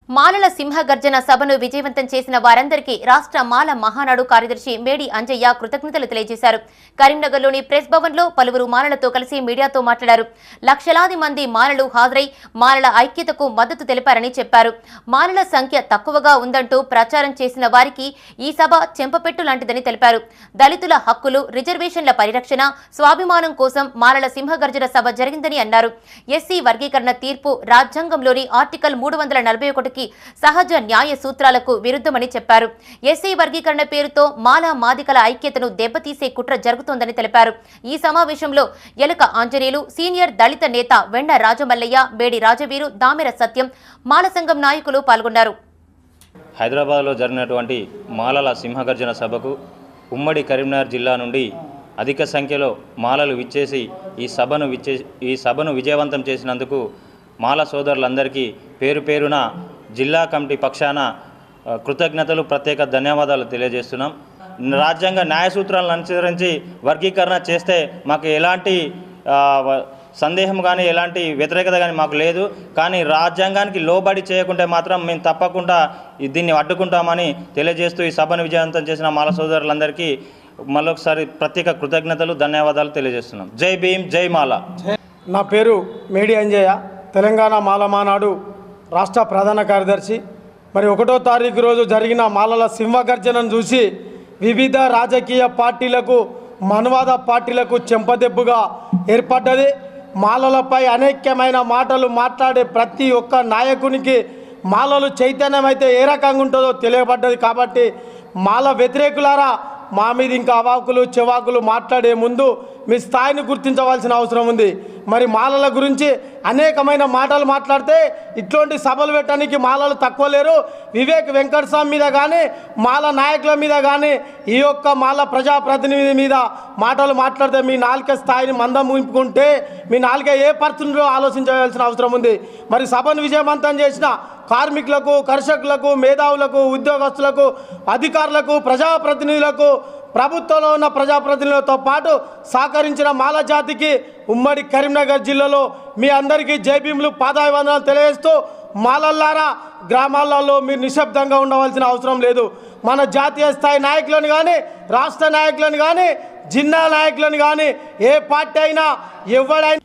మాలల సింహగర్జన సభను విజయవంతం చేసిన వారందరికీ రాష్ట్ర మాల మహానాడు కార్యదర్శి మేడి అంజయ్య కృతజ్ఞతలు తెలియజేశారు. కరీంనగర్లోని ప్రెస్ భవన్లో పలువురు మాలలతో కలిసి మీడియాతో మాట్లాడారు. లక్షలాది మంది మాలలు హాజరై మాలల ఐక్యతకు మద్దతు తెలిపారని చెప్పారు. మాలల సంఖ్య తక్కువగా ఉందంటూ ప్రచారం చేసిన వారికి ఈ సభ చెంపపెట్టు లాంటిదని తెలిపారు. దళితుల హక్కులు, రిజర్వేషన్ల పరిరక్షణ, స్వాభిమానం కోసం మాలల సింహగర్జన సభ జరిగిందని అన్నారు. ఎస్సీ వర్గీకరణ తీర్పు రాజ్యాంగంలోని ఆర్టికల్ 341 సహజ న్యాయ సూత్రాలకు విరుద్ధమని చెప్పారు. ఎస్సీ వర్గీకరణ పేరుతో మాలా మాదికల ఐక్యతను దెబ్బతీసే కుట్ర జరుగుతోందని తెలిపారు. ఈ సమావేశంలో ఎలుక ఆంజనేయులు, సీనియర్ దళిత నేత వెండ రాజమల్లయ్య, బేడి రాజవీరు, దామెర సత్యం, మాల సంఘం నాయకులు పాల్గొన్నారు. హైదరాబాద్లో జరిగినటువంటి మాలల సింహగర్జన సభకు ఉమ్మడి కరీంనగర్ జిల్లా నుండి అధిక సంఖ్యలో మాలలు విచ్చేసి ఈ సభను విజయవంతం చేసినందుకు మాల సోదరులందరికీ పేరు పేరున జిల్లా కమిటీ పక్షాన కృతజ్ఞతలు, ప్రత్యేక ధన్యవాదాలు తెలియజేస్తున్నాం. రాజ్యాంగ న్యాయ సూత్రాలను అనుసరించి వర్గీకరణ చేస్తే మాకు ఎలాంటి సందేహం కానీ ఎలాంటి వ్యతిరేకత కానీ మాకు లేదు. కానీ రాజ్యాంగానికి లోబడి చేయకుంటే మాత్రం మేము తప్పకుండా దీన్ని అడ్డుకుంటామని తెలియజేస్తూ ఈ సభను విజయవంతం చేసిన మాల సోదరులందరికీ మరొకసారి ప్రత్యేక కృతజ్ఞతలు, ధన్యవాదాలు తెలియజేస్తున్నాం. జై భీమ్, జై మాల. నా పేరు మేడి అంజయ్య, తెలంగాణ మాల మహానాడు రాష్ట్ర ప్రధాన కార్యదర్శి. మరి 1వ తారీఖు రోజు జరిగిన మాలల సింహగర్జనను చూసి వివిధ రాజకీయ పార్టీలకు, మనువాద పార్టీలకు చెంపదెబ్బుగా ఏర్పడ్డది. మాలలపై అనేకమైన మాటలు మాట్లాడే ప్రతి ఒక్క నాయకునికి మాలలు చైతన్యం అయితే ఏ రకంగా ఉంటుందో తెలియబడ్డది. కాబట్టి మాల వ్యతిరేకులారా, మా మీద ఇంకా అవాకులు చెవాకులు మాట్లాడే ముందు మీ స్థాయిని గుర్తించవలసిన అవసరం ఉంది. మరి మాలల గురించి అనేకమైన మాటలు మాట్లాడితే ఇట్లాంటి సభలు పెట్టడానికి మాలలు తక్కువ లేరు. వివేక్ వెంకటస్వామి మీద కానీ, మాల నాయకుల మీద కానీ, ఈ యొక్క మాల ప్రజాప్రతినిధి మీద మాటలు మాట్లాడితే మీ నాలుక స్థాయిని మందం ఉంపుకుంటే మీ నాలుక ఏ పరిస్థితుల్లో ఆలోచించవలసిన అవసరం ఉంది. మరి సభను విజయవంతం చేసిన కార్మికులకు, కర్షకులకు, మేధావులకు, ఉద్యోగస్తులకు, అధికారులకు, ప్రజాప్రతినిధులకు, ప్రభుత్వంలో ఉన్న ప్రజాప్రతినిధులతో పాటు సహకరించిన మాల జాతికి ఉమ్మడి కరీంనగర్ జిల్లాలో మీ అందరికీ జై భీములు, పాదాభివందనాలు తెలియజేస్తూ, మాలల్లారా గ్రామాలలో మీరు నిశ్శబ్దంగా ఉండవలసిన అవసరం లేదు. మన జాతీయ స్థాయి నాయకులను కానీ, రాష్ట్ర నాయకులను కానీ, జిల్లా నాయకులను కానీ, ఏ పార్టీ అయినా ఎవడైనా